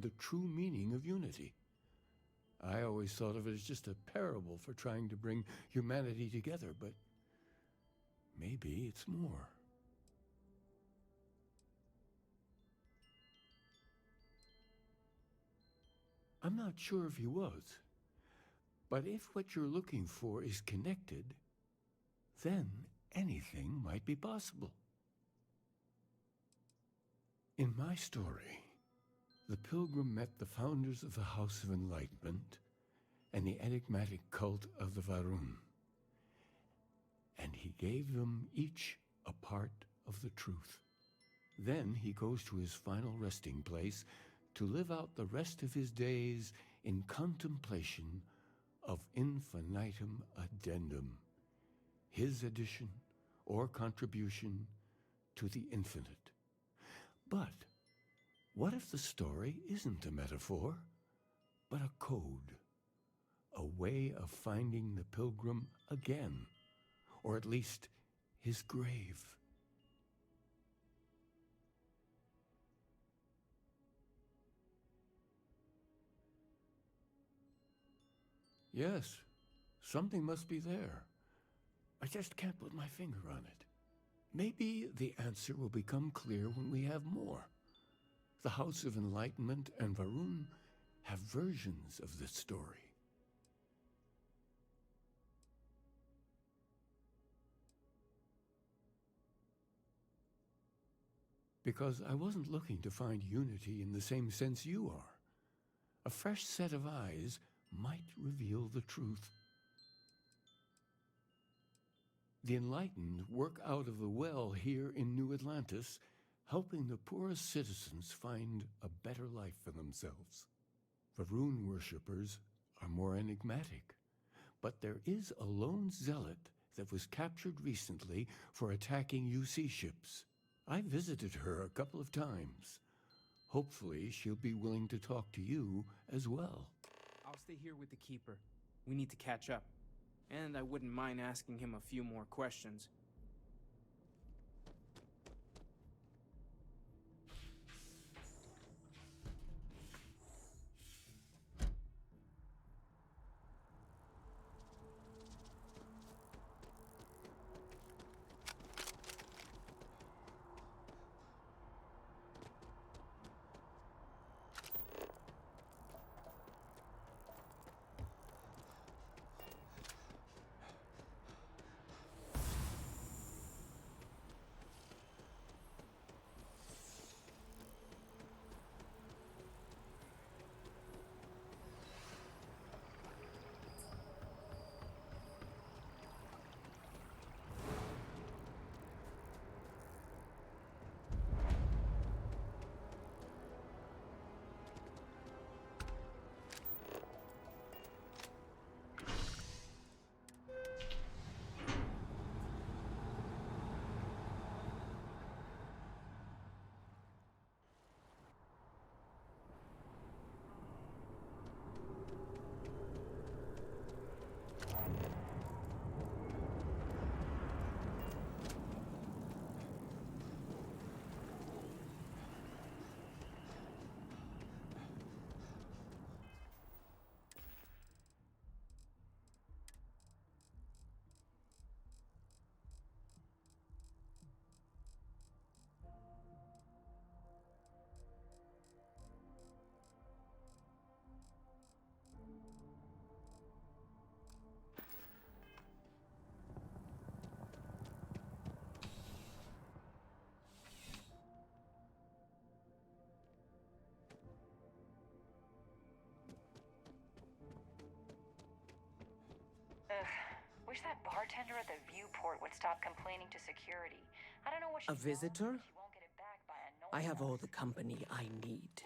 the true meaning of unity. I always thought of it as just a parable for trying to bring humanity together, but maybe it's more. I'm not sure if he was, but if what you're looking for is connected, then anything might be possible. In my story, the pilgrim met the founders of the House of Enlightenment and the enigmatic cult of the Varun, and he gave them each a part of the truth. Then he goes to his final resting place to live out the rest of his days in contemplation of infinitum addendum, his addition or contribution to the infinite. But what if the story isn't a metaphor, but a code, a way of finding the pilgrim again, or at least his grave? Yes, something must be there. I just can't put my finger on it. Maybe the answer will become clear when we have more. The House of Enlightenment and Varun have versions of this story. Because I wasn't looking to find unity in the same sense you are. A fresh set of eyes might reveal the truth. The enlightened work out of the well here in New Atlantis, helping the poorest citizens find a better life for themselves. Varun worshippers are more enigmatic, but there is a lone zealot that was captured recently for attacking UC ships. I visited her a couple of times. Hopefully she'll be willing to talk to you as well. I'll stay here with the Keeper. We need to catch up. And I wouldn't mind asking him a few more questions. Wish that bartender at the viewport would stop complaining to security. I don't know what she A visitor? She won't get it back by I have all annoying the company I need.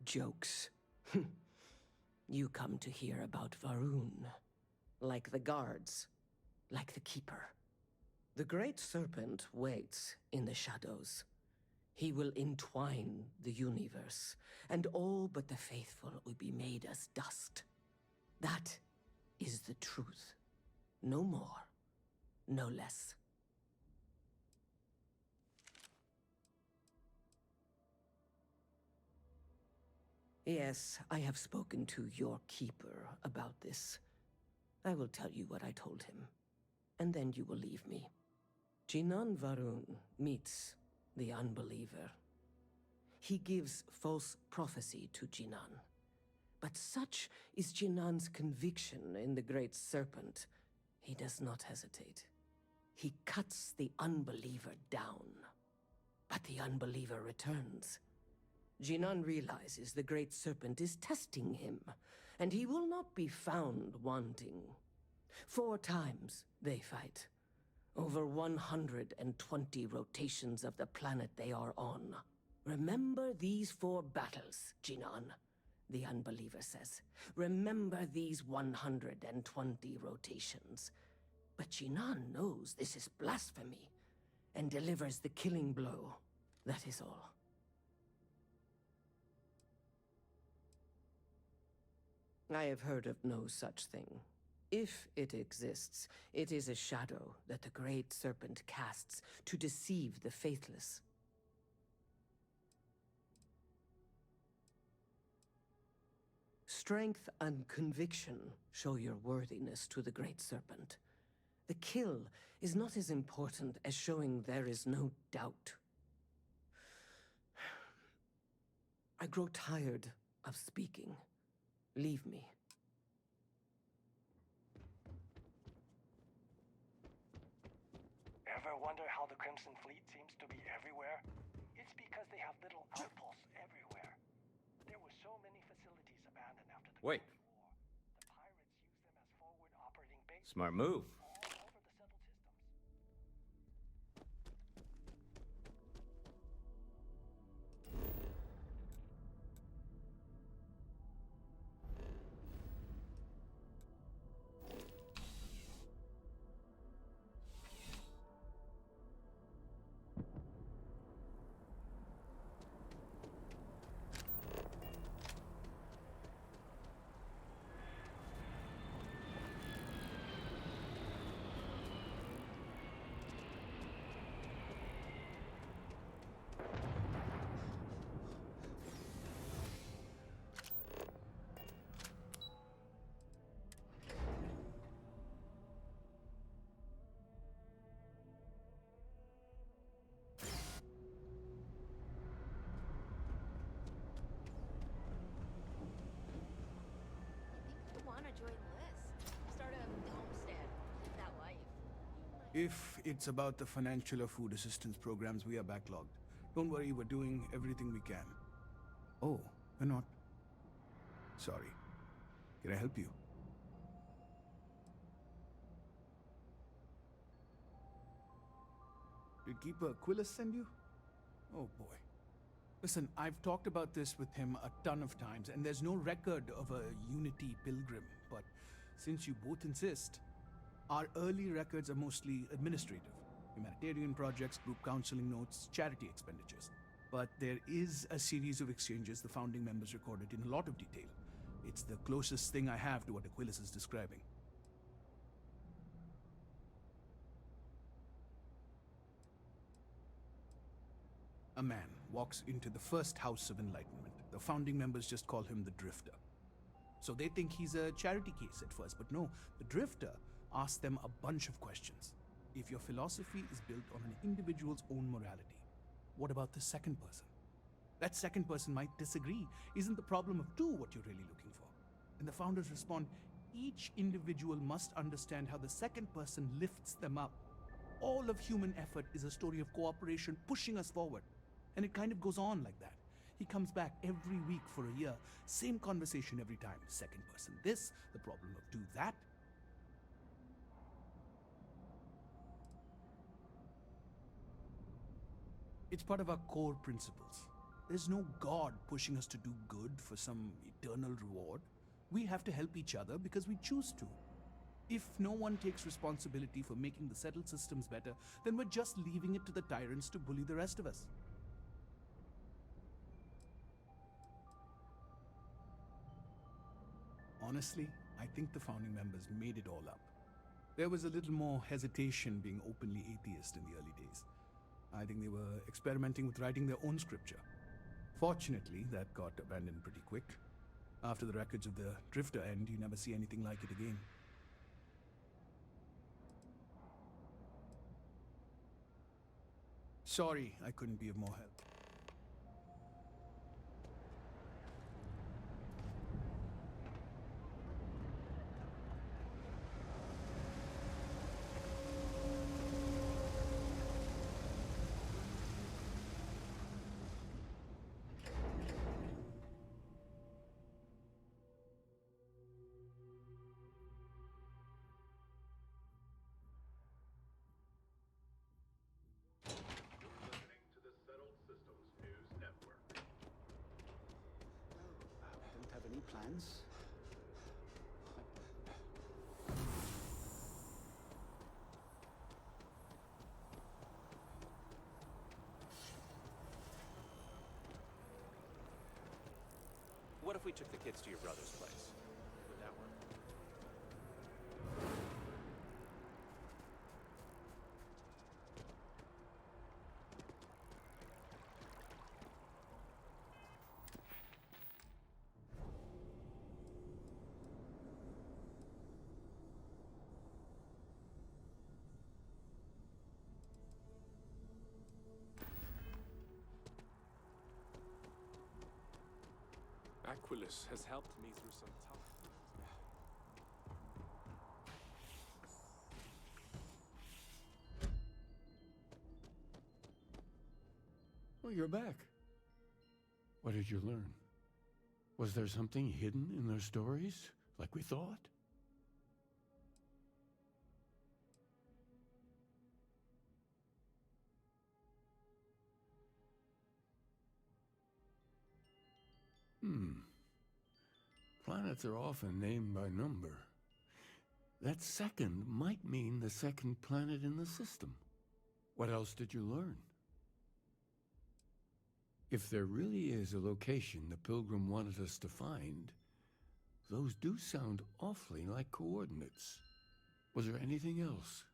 Jokes. You come to hear about Varun. Like the guards. Like the Keeper. The Great Serpent waits in the shadows. He will entwine the universe, and all but the faithful will be made as dust. That is the truth. No more, no less. Yes, I have spoken to your keeper about this. I will tell you what I told him, and then you will leave me. Jinan Varun meets the unbeliever. He gives false prophecy to Jinan. But such is Jinan's conviction in the Great Serpent, he does not hesitate. He cuts the unbeliever down. But the unbeliever returns. Jinan realizes the Great Serpent is testing him, and he will not be found wanting. 4 times they fight. Over 120 rotations of the planet they are on. Remember these 4 battles, Jinan, the unbeliever says. Remember these 120 rotations. But Jinan knows this is blasphemy, and delivers the killing blow. That is all. I have heard of no such thing. If it exists, it is a shadow that the Great Serpent casts to deceive the faithless. Strength and conviction show your worthiness to the Great Serpent. The kill is not as important as showing there is no doubt. I grow tired of speaking. Leave me. Ever wonder how the Crimson Fleet seems to be everywhere? It's because they have little outposts everywhere. There were so many facilities abandoned after the Wait. Cold War. The pirates used them as forward operating bases Smart move. all over the settled systems. Join Liz. Start a homestead. Live that life. If it's about the financial or food assistance programs, we are backlogged. Don't worry, we're doing everything we can. Oh, we're not. Sorry. Can I help you? Did Keeper Aquilus send you? Oh boy. Listen, I've talked about this with him a ton of times, and there's no record of a Unity pilgrim, but since you both insist, our early records are mostly administrative. Humanitarian projects, group counseling notes, charity expenditures. But there is a series of exchanges the founding members recorded in a lot of detail. It's the closest thing I have to what Aquilus is describing. A man walks into the first House of Enlightenment. The founding members just call him the Drifter. So they think he's a charity case at first, but no, the Drifter asks them a bunch of questions. If your philosophy is built on an individual's own morality, what about the second person? That second person might disagree. Isn't the problem of 2 what you're really looking for? And the founders respond, each individual must understand how the second person lifts them up. All of human effort is a story of cooperation pushing us forward. And it kind of goes on like that. He comes back every week for a year. Same conversation every time. Second person this, the problem of 2 that. It's part of our core principles. There's no God pushing us to do good for some eternal reward. We have to help each other because we choose to. If no one takes responsibility for making the settled systems better, then we're just leaving it to the tyrants to bully the rest of us. Honestly, I think the founding members made it all up. There was a little more hesitation being openly atheist in the early days. I think they were experimenting with writing their own scripture. Fortunately, that got abandoned pretty quick. After the records of the Drifter end, you never see anything like it again. Sorry, I couldn't be of more help. Don't have any plans. What if we took the kids to your brother's place? Would that work? Aquilus has helped me through some tough. Oh, you're back. What did you learn? Was there something hidden in their stories, like we thought? Planets are often named by number. That second might mean the second planet in the system. What else did you learn? If there really is a location the Pilgrim wanted us to find, those do sound awfully like coordinates. Was there anything else?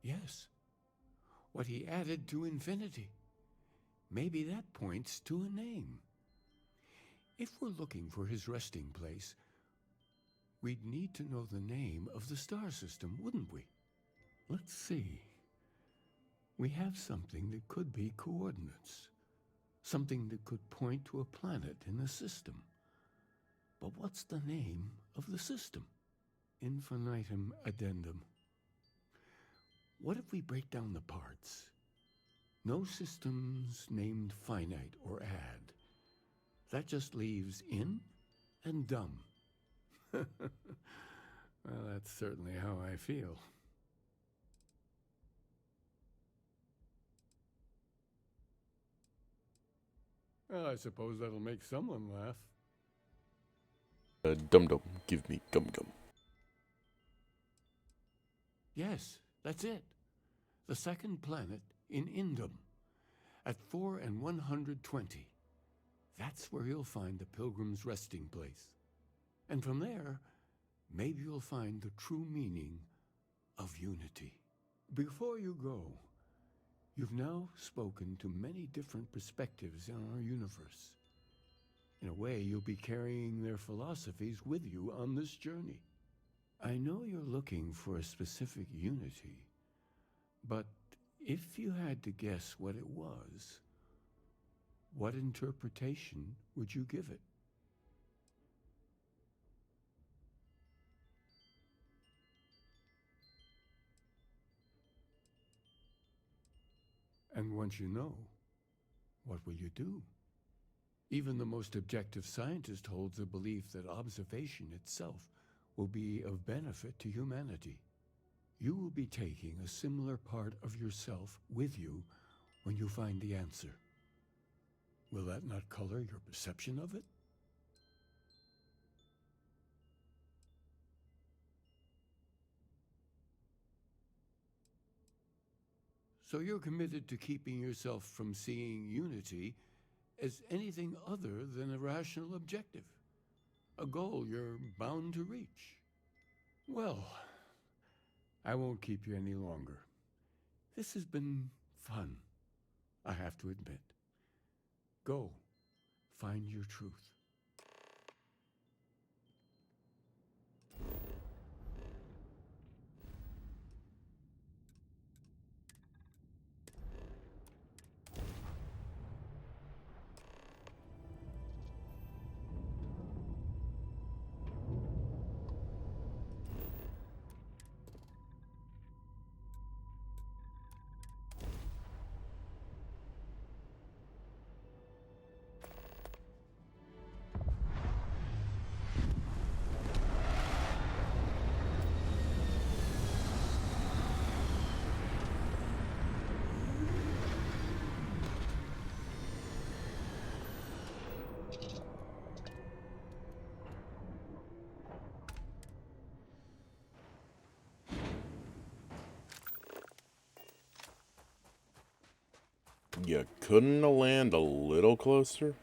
Yes. What he added to infinity. Maybe that points to a name. If we're looking for his resting place, we'd need to know the name of the star system, wouldn't we? Let's see. We have something that could be coordinates. Something that could point to a planet in the system. But what's the name of the system? Infinitum addendum. What if we break down the parts? No systems named finite or add. That just leaves in and dumb. Well, that's certainly how I feel. Well, I suppose that'll make someone laugh. Dum-dum, give me gum-gum. Yes, that's it. The second planet in Indum, at 4 and 120. That's where you'll find the Pilgrim's resting place. And from there, maybe you'll find the true meaning of unity. Before you go, you've now spoken to many different perspectives in our universe. In a way, you'll be carrying their philosophies with you on this journey. I know you're looking for a specific unity, but if you had to guess what it was, what interpretation would you give it? And once you know, what will you do? Even the most objective scientist holds a belief that observation itself will be of benefit to humanity. You will be taking a similar part of yourself with you when you find the answer. Will that not color your perception of it? So you're committed to keeping yourself from seeing unity as anything other than a rational objective, a goal you're bound to reach. Well, I won't keep you any longer. This has been fun, I have to admit. Go, find your truth. You couldn't land a little closer?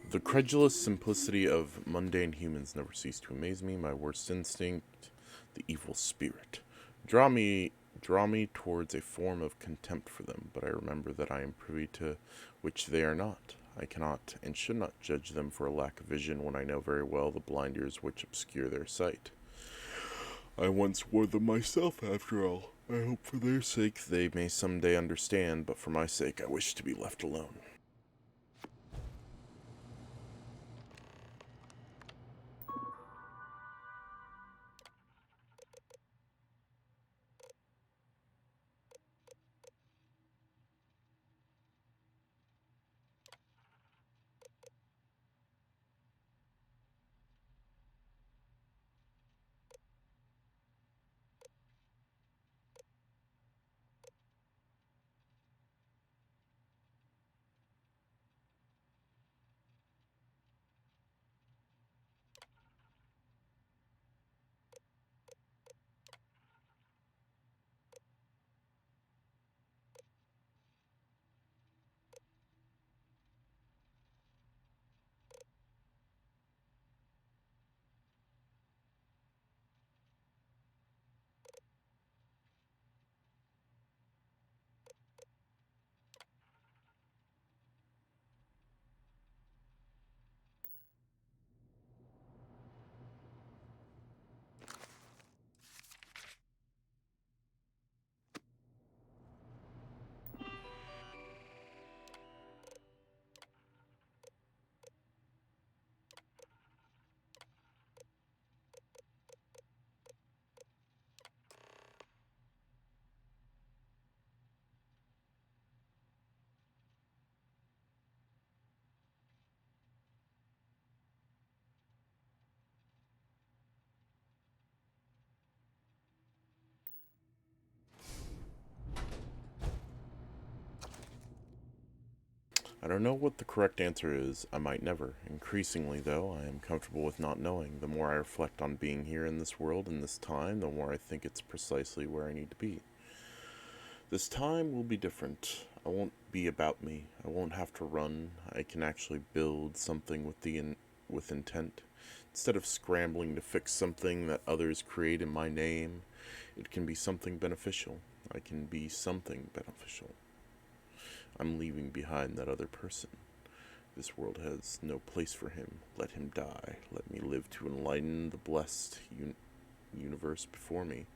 The credulous simplicity of mundane humans never ceased to amaze me. My worst instinct, the evil spirit, draw me towards a form of contempt for them, but I remember that I am privy to which they are not. I cannot and should not judge them for a lack of vision when I know very well the blind ears which obscure their sight. I once wore them myself, after all. I hope for their sake they may some day understand, but for my sake I wish to be left alone. I don't know what the correct answer is. I might never. Increasingly, though, I am comfortable with not knowing. The more I reflect on being here in this world in this time, the more I think it's precisely where I need to be. This time will be different. I won't be about me. I won't have to run. I can actually build something with intent. Instead of scrambling to fix something that others create in my name, it can be something beneficial. I can be something beneficial. I'm leaving behind that other person. This world has no place for him. Let him die. Let me live to enlighten the blessed universe before me.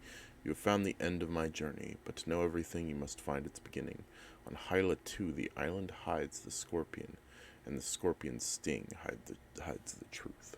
You have found the end of my journey, but to know everything you must find its beginning. On Hyla 2, the island hides the scorpion, and the scorpion's sting hides the truth.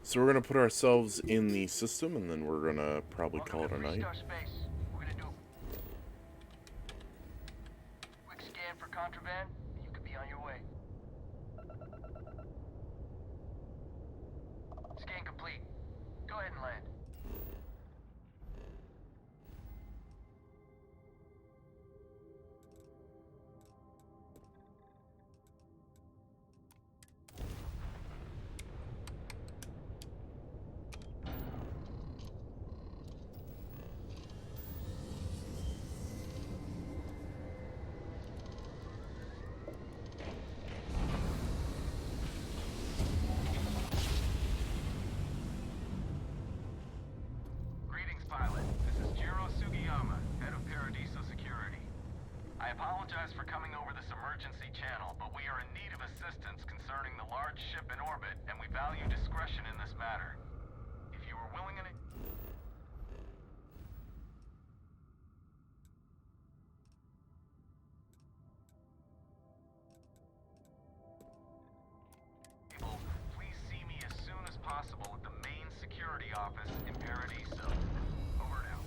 So we're going to put ourselves in the system, and then we're going to probably call it a night. We're gonna do quick scan for contraband, and you could be on your way. Scan complete. Go ahead and land. Greetings, pilot. This is Jiro Sugiyama, head of Paradiso Security. I apologize for coming over this emergency channel, but we are in need of assistance concerning the large ship in orbit, and we value discretion in this matter. If you are willing and... Please see me as soon as possible at the main security office in Paradiso. Over and out.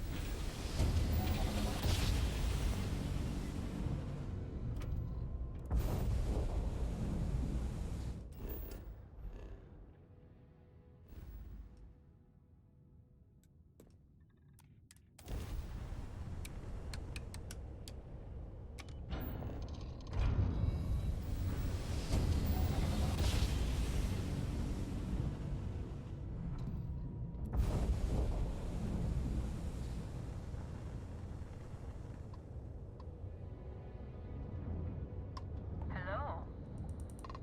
Hello.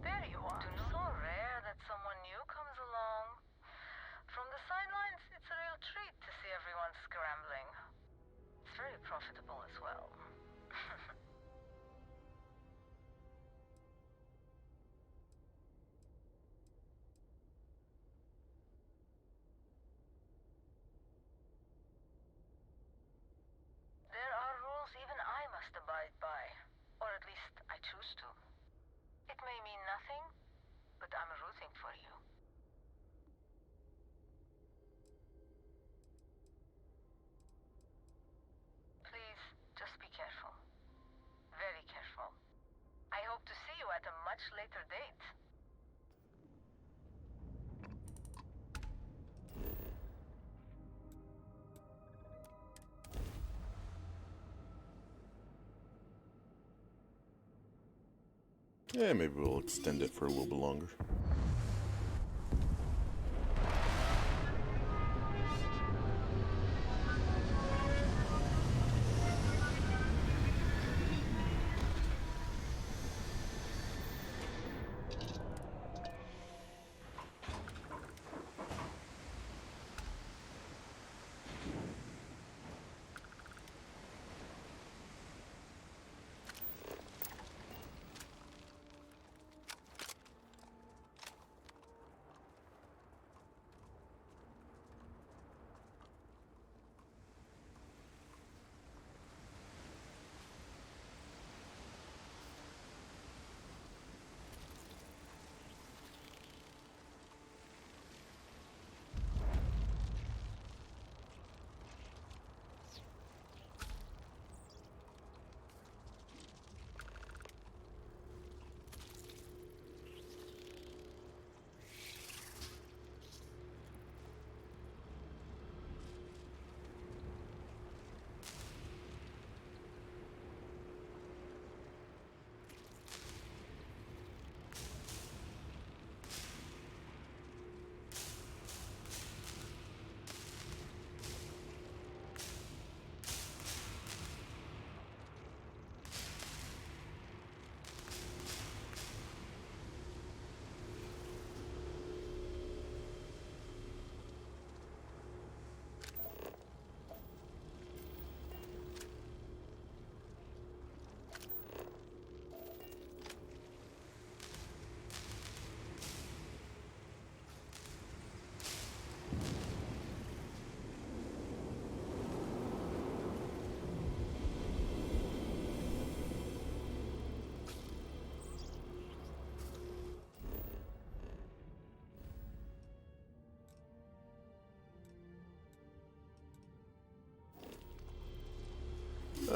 There you are. So rare that someone new comes along. From the sidelines, it's a real treat to see everyone scrambling. It's very profitable as well. There are rules even I must abide by. Or at least I choose to. It may mean nothing, but I'm rooting for you. Please, just be careful. Very careful. I hope to see you at a much later date. Yeah, maybe we'll extend it for a little bit longer.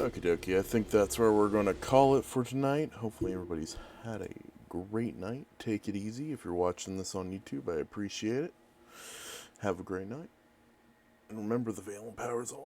Okie dokie, I think that's where we're going to call it for tonight. Hopefully everybody's had a great night. Take it easy. If you're watching this on YouTube, I appreciate it. Have a great night. And remember, the Veil and Power is all.